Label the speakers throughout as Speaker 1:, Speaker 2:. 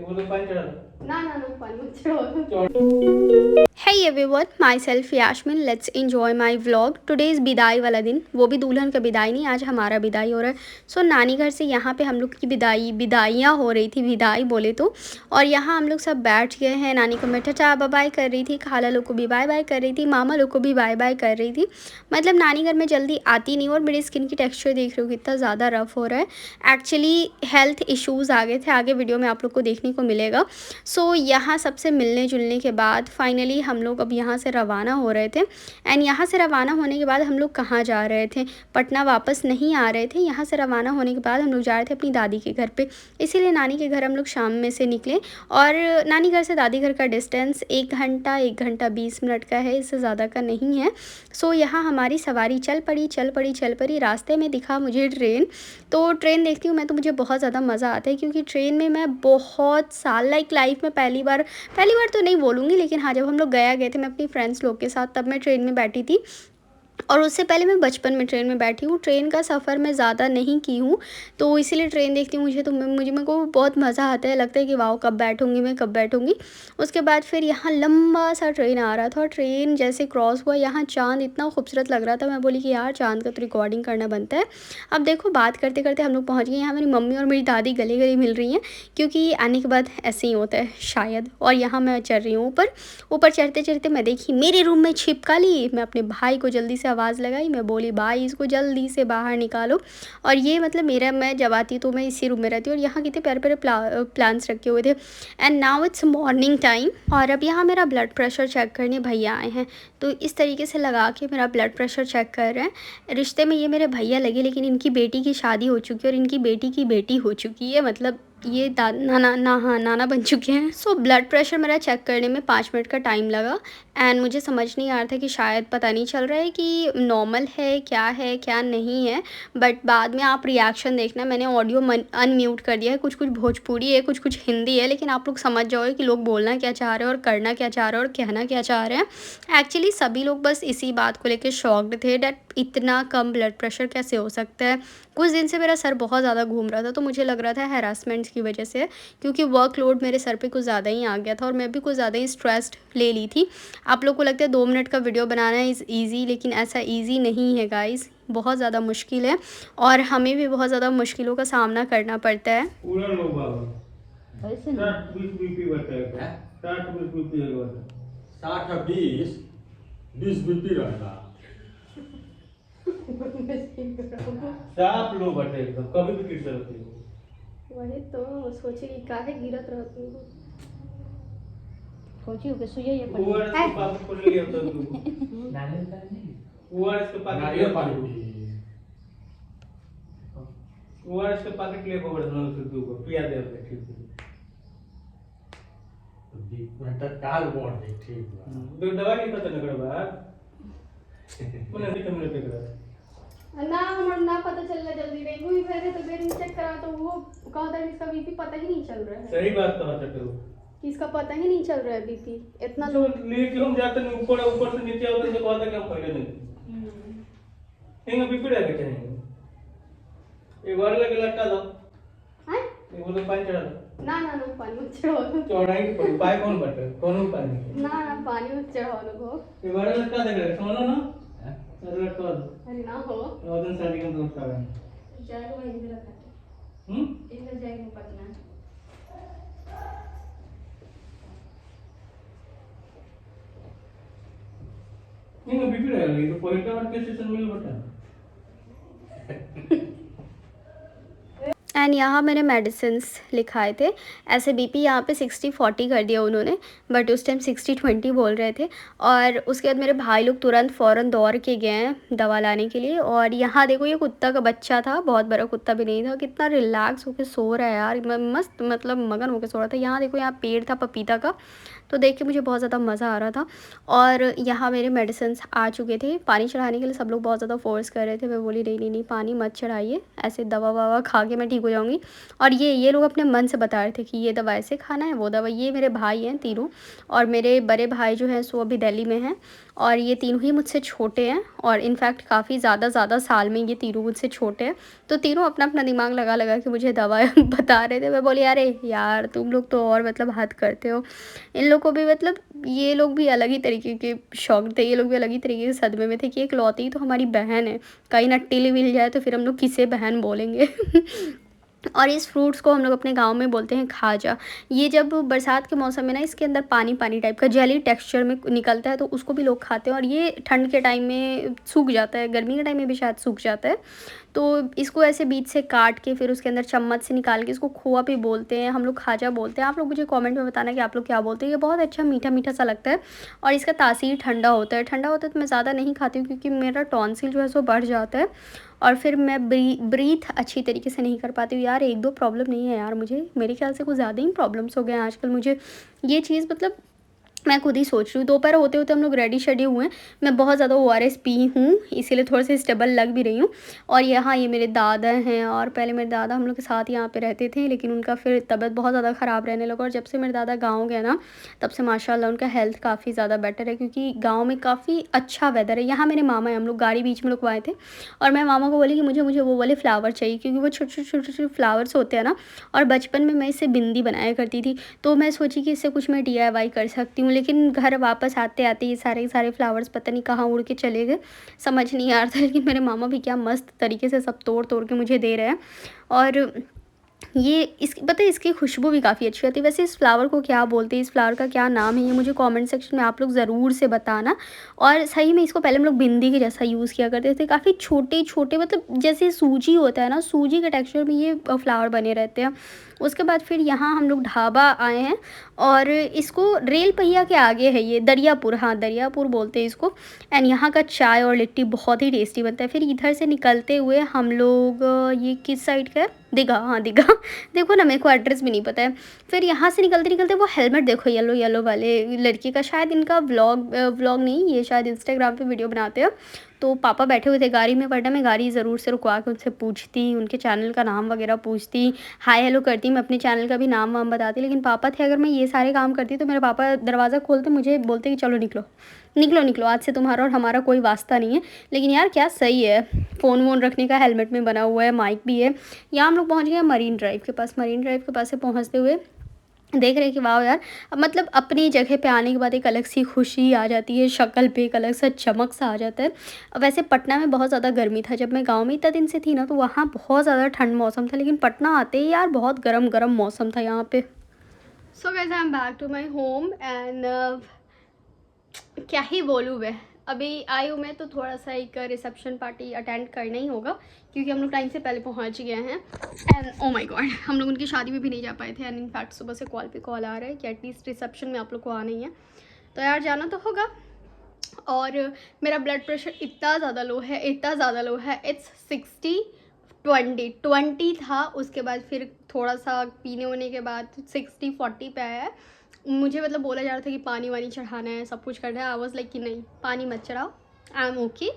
Speaker 1: Hey everyone, myself Yasmin. Let's enjoy my vlog. Today is विदाई वाला दिन, वो भी दुल्हन का विदाई नहीं, आज हमारा विदाई हो रहा है। सो नानी घर से यहाँ पे हम लोग की विदाइयाँ हो रही थी, विदाई बोले तो। और यहाँ हम लोग सब बैठ गए हैं। नानी को मैं टाटा बाय बाय कर रही थी, खाला लोग को भी बाय बाय कर रही थी, मामा लोग को भी बाय बाय कर रही थी। मतलब नानी घर में जल्दी आती नहीं। और मेरी स्किन की टेक्स्चर देख रही हो कितना ज़्यादा रफ़ हो रहा है। एक्चुअली हेल्थ इशूज़ आ गए थे, आगे वीडियो में आप लोग को देखने को मिलेगा। सो यहाँ सबसे मिलने जुलने के बाद फाइनली हम लोग अब यहाँ से रवाना हो रहे थे। एंड यहाँ से रवाना होने के बाद हम लोग कहाँ जा रहे थे, पटना वापस नहीं आ रहे थे। यहाँ से रवाना होने के बाद हम लोग जा रहे थे अपनी दादी के घर पे, इसीलिए नानी के घर हम लोग शाम में से निकले। और नानी घर से दादी घर का डिस्टेंस 1 घंटा 20 मिनट का है, इससे ज़्यादा का नहीं है। सो यहाँ हमारी सवारी चल पड़ी। रास्ते में दिखा मुझे ट्रेन। तो ट्रेन देखती हूँ मैं तो मुझे बहुत ज़्यादा मज़ा आता है, क्योंकि ट्रेन में मैं बहुत साल लाइफ में पहली बार तो नहीं बोलूँगी, लेकिन हाँ जब हम लोग गए थे मैं अपनी फ्रेंड्स लोग के साथ, तब मैं ट्रेन में बैठी थी। और उससे पहले मैं बचपन में ट्रेन में बैठी हूँ। ट्रेन का सफ़र मैं ज़्यादा नहीं की हूँ, तो इसीलिए ट्रेन देखती हूँ मुझे, तो मेरे को बहुत मज़ा आता है, लगता है कि वाह कब बैठूँगी। उसके बाद फिर यहाँ लंबा सा ट्रेन आ रहा था, और ट्रेन जैसे क्रॉस हुआ यहाँ चाँद इतना खूबसूरत लग रहा था। मैं बोली कि यार चाँद का तो रिकॉर्डिंग करना बनता है। अब देखो बात करते करते हम लोग पहुँच गए। यहाँ मेरी मम्मी और मेरी दादी गले मिल रही हैं, क्योंकि आने के बाद ऐसे ही होता है शायद। और यहाँ मैं चढ़ रही हूँ ऊपर चढ़ते मैं देखी मेरे रूम में छिपकली। मैं अपने भाई को जल्दी से आवाज़ लगाई, मैं बोली भाई इसको जल्दी से बाहर निकालो। और ये मतलब मैं जब आती तो मैं इसी रूम में रहती हूँ। और यहाँ कितने प्यारे प्लांट्स रखे हुए थे। And now it's morning time, और अब यहाँ मेरा ब्लड प्रेशर चेक करने भैया आए हैं। तो इस तरीके से लगा के मेरा ब्लड प्रेशर चेक कर रहे हैं। रिश्ते में ये मेरे भैया लगे, लेकिन इनकी बेटी की शादी हो चुकी है और इनकी बेटी की बेटी हो चुकी है, मतलब ये नाना बन चुके हैं। सो ब्लड प्रेशर मेरा चेक करने में 5 मिनट का टाइम लगा। एंड मुझे समझ नहीं आ रहा था कि शायद पता नहीं चल रहा है कि नॉर्मल है क्या नहीं है। बट बाद में आप रिएक्शन देखना, मैंने ऑडियो अनम्यूट कर दिया है। कुछ भोजपुरी है, कुछ हिंदी है, लेकिन आप लोग समझ जाओगे कि लोग बोलना क्या चाह रहे हैं और करना क्या चाह रहे हैं और कहना क्या चाह रहे हैं। एक्चुअली सभी लोग बस इसी बात को लेकर शॉक्ड थे डैट इतना कम ब्लड प्रेशर कैसे हो सकता है। कुछ दिन से मेरा सर बहुत ज़्यादा घूम रहा था, तो मुझे लग रहा था हैरासमेंट्स की वजह से, क्योंकि वर्कलोड मेरे सर पे कुछ ज़्यादा ही आ गया था और मैं भी कुछ ज़्यादा ही स्ट्रेस्ड ले ली थी। आप लोग को लगता है 2 मिनट का वीडियो बनाना इज़ ईजी, लेकिन ऐसा ईजी नहीं है गाइस, बहुत ज़्यादा मुश्किल है। और हमें भी बहुत ज़्यादा मुश्किलों का सामना करना पड़ता है।
Speaker 2: साफ लो बटे एकदम, कभी भी गिर सकती हो।
Speaker 1: वही तो सोचे कि काहे गिरत रहती हो, सोची हो कि सुइया ये पड़ी
Speaker 2: ओआरएस के पास खोल लिया तो नारियल पानी नहीं, ओआरएस के पास नारियल पानी, ओआरएस के पैकेट ले गोबर धनो से दो को पिया दे अपने ठीक है। तो तत्काल बोल दे ठीक है, तो दवा नहीं पता लगड़ा बात मैंने नहीं कम लेते करा
Speaker 1: ना, हमर ना पता चल रहा जल्दी। डेंगू भी फैले तो बेरिंग चेक करा तो वो कहता है इसका बीपी पता ही नहीं चल रहा है।
Speaker 2: सही बात तो है करो,
Speaker 1: इसका पता ही नहीं चल रहा है बीपी इतना
Speaker 2: जो लेके हम जाते हैं ऊपर से नीचे आते तो कहता कि हम पहले नहीं हिंग बीपी रखे चाहिए। एक बार लगे लटका दो
Speaker 1: हैं,
Speaker 2: एक बोले पानी चढ़ा दो।
Speaker 1: ना पानी मत चढ़ाओ,
Speaker 2: चौड़ाई की पड़ी पाए कौन बटे कौन पानी
Speaker 1: ना पानी मत चढ़ाओ लोगो।
Speaker 2: एक बार लटका दे सुनो ना, अरे लटका दो,
Speaker 1: अरे ना हो
Speaker 2: रोदन शादी का दोस्त आ गए
Speaker 1: जाएगा वहीं पे रखा इधर जाएगा पटना।
Speaker 2: हिंग बीपी रहेगा तो पॉइंट और के स्टेशन मिल बटा।
Speaker 1: एंड यहाँ मैंने मेडिसिन्स लिखाए थे। ऐसे बीपी यहाँ पे 60-40 कर दिया उन्होंने, बट उस टाइम 60-20 बोल रहे थे। और उसके बाद मेरे भाई लोग फ़ौरन दौड़ के गए हैं दवा लाने के लिए। और यहाँ देखो ये कुत्ता का बच्चा था, बहुत बड़ा कुत्ता भी नहीं था, कितना रिलैक्स होकर सो रहा है यार, मस्त मतलब मगन होकर सो रहा था। यहाँ देखो यहाँ पेड़ था पपीता का, तो देख के मुझे बहुत ज़्यादा मज़ा आ रहा था। और यहाँ मेरे मेडिसिन्स आ चुके थे। पानी चढ़ाने के लिए सब लोग बहुत ज़्यादा फोर्स कर रहे थे, मैं बोली नहीं पानी मत चढ़ाइए, ऐसे दवा ववा खा के मैं ठीक हो जाऊँगी। और ये लोग अपने मन से बता रहे थे कि ये दवा ऐसे खाना है, वो दवा। ये मेरे भाई हैं तीनों, और मेरे बड़े भाई जो हैं सो अभी दिल्ली में हैं, और ये तीनों ही मुझसे छोटे हैं, और इनफैक्ट काफ़ी ज़्यादा साल में ये तीनों मुझसे छोटे हैं। तो तीनों अपना दिमाग लगा के मुझे दवा बता रहे थे। मैं बोली अरे यार तुम लोग तो और मतलब हद करते हो। इन लोग को भी मतलब ये लोग भी अलग ही तरीके के शौक थे, ये लोग भी अलग ही तरीके के सदमे में थे कि इकलौती तो हमारी बहन है, कहीं ना टिल मिल जाए तो फिर हम लोग किसे बहन बोलेंगे। और इस फ्रूट्स को हम लोग अपने गांव में बोलते हैं खाजा। ये जब बरसात के मौसम में ना इसके अंदर पानी पानी टाइप का जेली टेक्सचर में निकलता है, तो उसको भी लोग खाते हैं। और ये ठंड के टाइम में सूख जाता है, गर्मी के टाइम में भी शायद सूख जाता है। तो इसको ऐसे बीच से काट के फिर उसके अंदर चम्मच से निकाल के इसको खोआ भी बोलते हैं, हम लोग खाजा बोलते हैं। आप लोग मुझे कमेंट में बताना कि आप लोग क्या बोलते हैं। ये बहुत अच्छा मीठा मीठा सा लगता है, और इसका तासीर ठंडा होता है। ठंडा होता है तो मैं ज़्यादा नहीं खाती हूँ, क्योंकि मेरा टॉन्सिल जो है सो बढ़ जाता है, और फिर मैं ब्रीथ अच्छी तरीके से नहीं कर पाती हूँ। यार 1-2 प्रॉब्लम नहीं है यार, मुझे मेरे ख्याल से कुछ ज़्यादा ही प्रॉब्लम्स हो गए हैं आजकल मुझे। ये चीज़ मतलब मैं खुद ही सोच रही हूँ। दोपहर होते होते हम लोग रेडी शेडी हुए हैं। मैं बहुत ज़्यादा ORS पी हूँ, इसीलिए थोड़ा सा स्टेबल लग भी रही हूँ। और यहाँ ये मेरे दादा हैं, और पहले मेरे दादा हम लोग के साथ यहाँ पे रहते थे, लेकिन उनका फिर तबीयत बहुत ज़्यादा ख़राब रहने लगा। और जब से मेरे दादा गाँव गए ना, तब से माशाल्लाह उनका हेल्थ काफ़ी ज़्यादा बेटर है, क्योंकि गाँव में काफ़ी अच्छा वेदर है। यहाँ मेरे मामा हैं, हम लोग गाड़ी बीच में रुकवाए थे, और मैं मामा को बोली कि मुझे वो वाले फ्लावर चाहिए, क्योंकि वो छोटे फ्लावर्स होते हैं ना। और बचपन में मैं इससे बिंदी बनाया करती थी, तो मैं सोची कि इससे कुछ मैं DIY कर सकती हूँ। लेकिन घर वापस आते आते ये सारे फ्लावर्स पता नहीं कहाँ उड़ के चले गए, समझ नहीं आ रहा था। लेकिन मेरे मामा भी क्या मस्त तरीके से सब तोड़ के मुझे दे रहे हैं। और ये पता है इसकी खुशबू भी काफ़ी अच्छी होती है। वैसे इस फ्लावर को क्या बोलते हैं, इस फ्लावर का क्या नाम है, ये मुझे कमेंट सेक्शन में आप लोग ज़रूर से बताना। और सही में इसको पहले हम लोग बिंदी के जैसा यूज़ किया करते थे, काफ़ी छोटे छोटे, मतलब जैसे सूजी होता है ना, सूजी के टेक्सचर में ये फ्लावर बने रहते हैं। उसके बाद फिर यहाँ हम लोग ढाबा आए हैं, और इसको रेल पहिया के आगे है ये दरियापुर, हाँ दरियापुर बोलते हैं इसको। एंड यहाँ का चाय और लिट्टी बहुत ही टेस्टी बनता है। फिर इधर से निकलते हुए हम लोग ये किस साइड का है, दीघा, हाँ दीघा। देखो ना, मेरे को एड्रेस भी नहीं पता है। फिर यहाँ से निकलते वो हेलमेट देखो, येलो वाले लड़की का, शायद इनका व्लॉग नहीं, ये शायद इंस्टाग्राम पे वीडियो बनाते हैं। तो पापा बैठे हुए थे गाड़ी में, वरना मैं गाड़ी ज़रूर से रुकवा के उनसे पूछती, उनके चैनल का नाम वगैरह पूछती, हाय हेलो करती, मैं अपने चैनल का भी नाम वाम बताती। लेकिन पापा थे, अगर मैं ये सारे काम करती तो मेरे पापा दरवाज़ा खोलते, मुझे बोलते कि चलो निकलो, आज से तुम्हारा और हमारा कोई वास्ता नहीं है। लेकिन यार क्या सही है, फ़ोन वोन रखने का हेलमेट में बना हुआ है, माइक भी है। यहाँ हम लोग पहुँच गए मरीन ड्राइव के पास से पहुँचते हुए देख रहे हैं कि वाह यार, मतलब अपनी जगह पे आने के बाद एक अलग सी खुशी आ जाती है, शक्ल पे एक अलग सा चमक सा आ जाता है। वैसे पटना में बहुत ज़्यादा गर्मी था, जब मैं गांव में इतना दिन से थी ना, तो वहाँ बहुत ज़्यादा ठंड मौसम था, लेकिन पटना आते ही यार बहुत गर्म मौसम था यहाँ पे। So guys, I am back to my home, and क्या ही बोलूँ मैं, अभी आई हूँ मैं, तो थोड़ा सा एक रिसेप्शन पार्टी अटेंड करना ही होगा, क्योंकि हम लोग टाइम से पहले पहुँच गए हैं। एंड ओ माय गॉड, हम लोग उनकी शादी में भी नहीं जा पाए थे। एंड इनफैक्ट सुबह से कॉल पे कॉल आ रहा है कि एटलीस्ट रिसेप्शन में आप लोग को आना ही है, तो यार जाना तो होगा। और मेरा ब्लड प्रेशर इतना ज़्यादा लो है, इट्स 60-20 था। उसके बाद फिर थोड़ा सा पीने होने के बाद 60-40 पे आया है। मुझे मतलब बोला जा रहा था कि पानी वानी चढ़ाना है, सब कुछ करना है। आई वाज लाइक कि नहीं, पानी मत चढ़ाओ, आई एम ओके।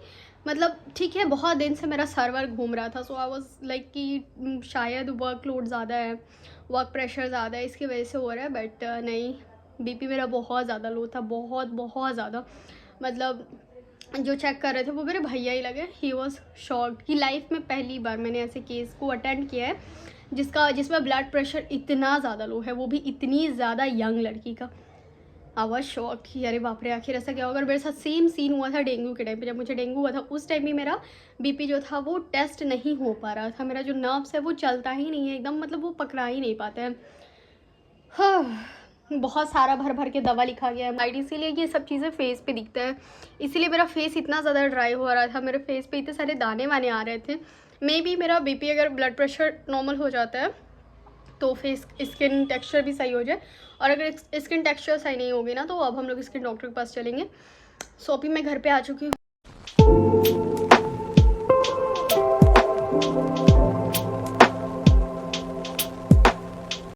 Speaker 1: मतलब ठीक है, बहुत दिन से मेरा सर्वर घूम रहा था, सो आई वाज लाइक कि शायद वर्कलोड ज़्यादा है, वर्क प्रेशर ज़्यादा है, इसकी वजह से हो रहा है। बट नहीं, बीपी मेरा बहुत ज़्यादा लो था, बहुत ज़्यादा। मतलब जो चेक कर रहे थे वो मेरे भैया ही लगे। ही वॉज शॉक्ड कि लाइफ में पहली बार मैंने ऐसे केस को अटेंड किया है जिसमें ब्लड प्रेशर इतना ज़्यादा लो है, वो भी इतनी ज़्यादा यंग लड़की का। आई वॉज शॉक कि अरे बाप रे, आखिर ऐसा क्या होगा। मेरे साथ सेम सीन हुआ था डेंगू के टाइम पे। जब मुझे डेंगू हुआ था उस टाइम भी मेरा बीपी जो था वो टेस्ट नहीं हो पा रहा था। मेरा जो नर्व्स है वो चलता ही नहीं है एकदम, मतलब वो पकड़ा ही नहीं पाते हैं। हाँ, बहुत सारा भर के दवा लिखा गया है। इसीलिए ये सब चीज़ें फेस पे दिखता है, इसीलिए मेरा फेस इतना ज़्यादा ड्राई हो रहा था, मेरे फेस पे इतने सारे दाने वाने आ रहे थे। मे बी मेरा बीपी, अगर ब्लड प्रेशर नॉर्मल हो जाता है तो फेस स्किन टेक्सचर भी सही हो जाए। और अगर स्किन टेक्सचर सही नहीं होगी ना, तो अब हम लोग स्किन डॉक्टर के पास चलेंगे। सो अभी मैं घर पे आ चुकी हूँ।